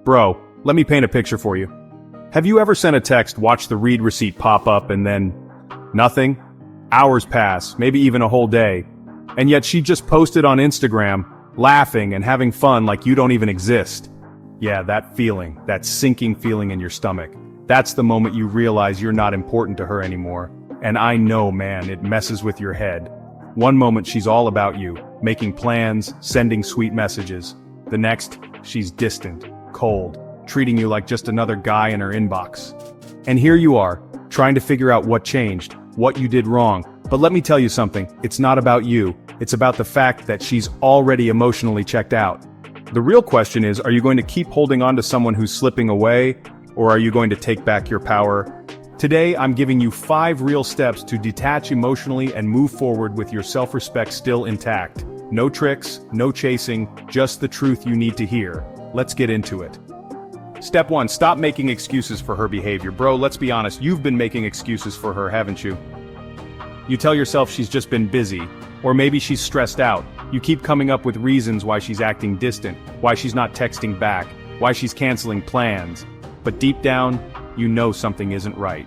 Bro, let me paint a picture for you. Have you ever sent a text, watched the read receipt pop up, and then nothing? Hours pass, maybe even a whole day. And yet she just posted on Instagram, laughing and having fun like you don't even exist. Yeah, that feeling, that sinking feeling in your stomach. That's the moment you realize you're not important to her anymore. And I know, man, it messes with your head. One moment she's all about you, making plans, sending sweet messages. The next, she's distant, cold, treating you like just another guy in her inbox. And here you are, trying to figure out what changed, what you did wrong. But let me tell you something, it's not about you, it's about the fact that she's already emotionally checked out. The real question is, are you going to keep holding on to someone who's slipping away, or are you going to take back your power? Today, I'm giving you 5 real steps to detach emotionally and move forward with your self-respect still intact. No tricks, no chasing, just the truth you need to hear. Let's get into it. Step 1, stop making excuses for her behavior. Bro, let's be honest, you've been making excuses for her, haven't you? You tell yourself she's just been busy, or maybe she's stressed out. You keep coming up with reasons why she's acting distant, why she's not texting back, why she's canceling plans. But deep down, you know something isn't right.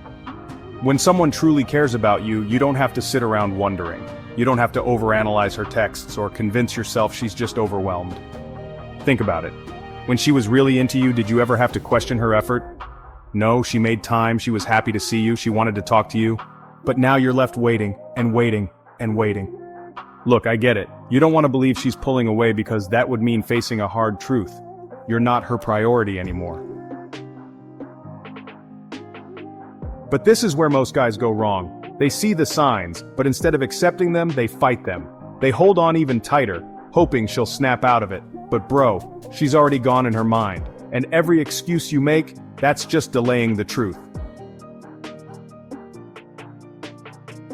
When someone truly cares about you, you don't have to sit around wondering. You don't have to overanalyze her texts or convince yourself she's just overwhelmed. Think about it. When she was really into you, did you ever have to question her effort? No, she made time, she was happy to see you, she wanted to talk to you. But now you're left waiting, and waiting, and waiting. Look, I get it. You don't want to believe she's pulling away because that would mean facing a hard truth. You're not her priority anymore. But this is where most guys go wrong. They see the signs, but instead of accepting them, they fight them. They hold on even tighter, hoping she'll snap out of it. But bro, she's already gone in her mind. And every excuse you make, that's just delaying the truth.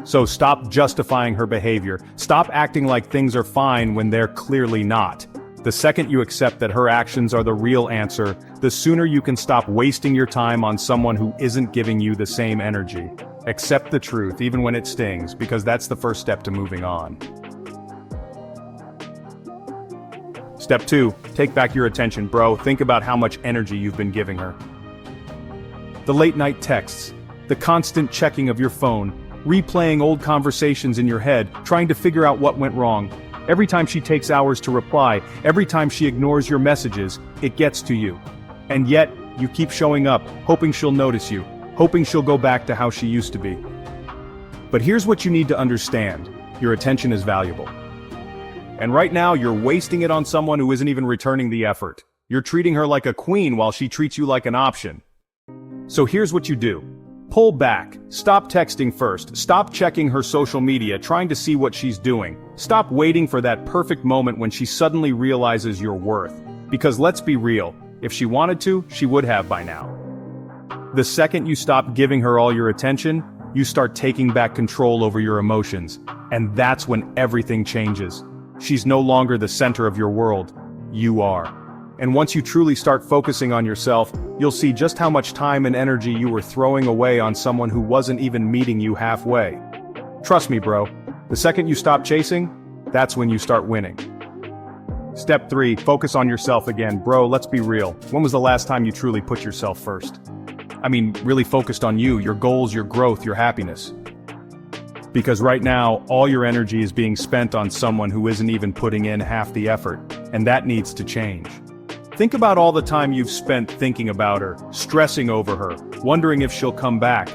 So stop justifying her behavior. Stop acting like things are fine when they're clearly not. The second you accept that her actions are the real answer, the sooner you can stop wasting your time on someone who isn't giving you the same energy. Accept the truth, even when it stings, because that's the first step to moving on. Step 2, take back your attention, bro. Think about how much energy you've been giving her. The late night texts, the constant checking of your phone, replaying old conversations in your head, trying to figure out what went wrong. Every time she takes hours to reply, every time she ignores your messages, it gets to you. And yet, you keep showing up, hoping she'll notice you, hoping she'll go back to how she used to be. But here's what you need to understand. Your attention is valuable. And right now, you're wasting it on someone who isn't even returning the effort. You're treating her like a queen while she treats you like an option. So here's what you do. Pull back. Stop texting first. Stop checking her social media, trying to see what she's doing. Stop waiting for that perfect moment when she suddenly realizes your worth. Because let's be real, if she wanted to, she would have by now. The second you stop giving her all your attention, you start taking back control over your emotions. And that's when everything changes. She's no longer the center of your world. You are. And once you truly start focusing on yourself, you'll see just how much time and energy you were throwing away on someone who wasn't even meeting you halfway. Trust me, bro. The second you stop chasing, that's when you start winning. Step 3, focus on yourself again. Bro, let's be real. When was the last time you truly put yourself first? I mean, really focused on you, your goals, your growth, your happiness. Because right now, all your energy is being spent on someone who isn't even putting in half the effort, and that needs to change. Think about all the time you've spent thinking about her, stressing over her, wondering if she'll come back.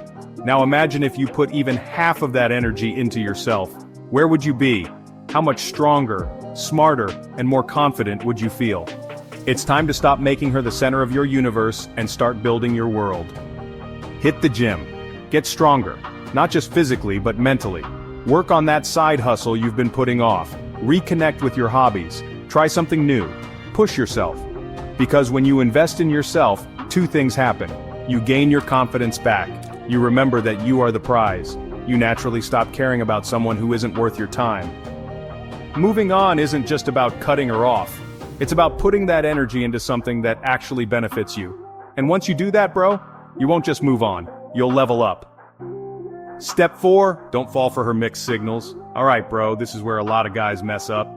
Now imagine if you put even half of that energy into yourself. Where would you be? How much stronger, smarter, and more confident would you feel? It's time to stop making her the center of your universe and start building your world. Hit the gym. Get stronger, not just physically but mentally. Work on that side hustle you've been putting off. Reconnect with your hobbies. Try something new. Push yourself. Because when you invest in yourself, 2 things happen. You gain your confidence back. You remember that you are the prize. You naturally stop caring about someone who isn't worth your time. Moving on isn't just about cutting her off. It's about putting that energy into something that actually benefits you. And once you do that, bro, you won't just move on. You'll level up. Step 4, don't fall for her mixed signals. Alright, bro, this is where a lot of guys mess up.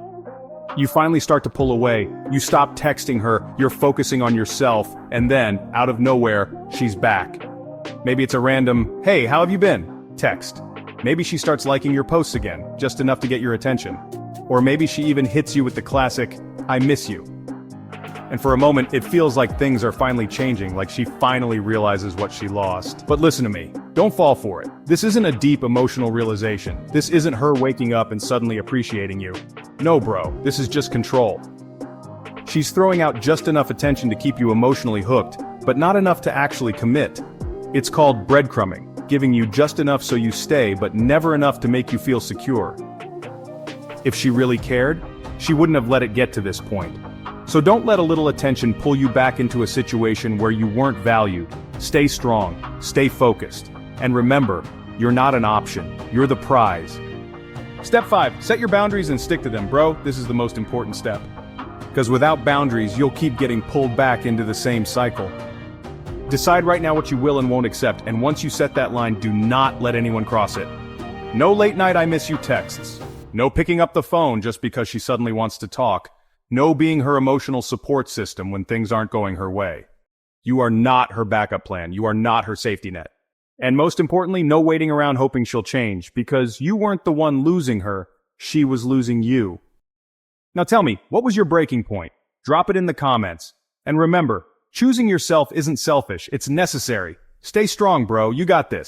You finally start to pull away, you stop texting her, you're focusing on yourself, and then, out of nowhere, she's back. Maybe it's a random, "Hey, how have you been?" text. Maybe she starts liking your posts again, just enough to get your attention. Or maybe she even hits you with the classic, "I miss you." And for a moment, it feels like things are finally changing, like she finally realizes what she lost. But listen to me, don't fall for it. This isn't a deep emotional realization. This isn't her waking up and suddenly appreciating you. No, bro, this is just control. She's throwing out just enough attention to keep you emotionally hooked, but not enough to actually commit. It's called breadcrumbing, giving you just enough so you stay, but never enough to make you feel secure. If she really cared, she wouldn't have let it get to this point. So don't let a little attention pull you back into a situation where you weren't valued. Stay strong, stay focused, and remember, you're not an option, you're the prize. Step 5, set your boundaries and stick to them, bro. This is the most important step. Because without boundaries, you'll keep getting pulled back into the same cycle. Decide right now what you will and won't accept, and once you set that line, do not let anyone cross it. No late night "I miss you" texts. No picking up the phone just because she suddenly wants to talk. No being her emotional support system when things aren't going her way. You are not her backup plan. You are not her safety net. And most importantly, no waiting around hoping she'll change, because you weren't the one losing her, she was losing you. Now tell me, what was your breaking point? Drop it in the comments. And remember, choosing yourself isn't selfish, it's necessary. Stay strong, bro, you got this.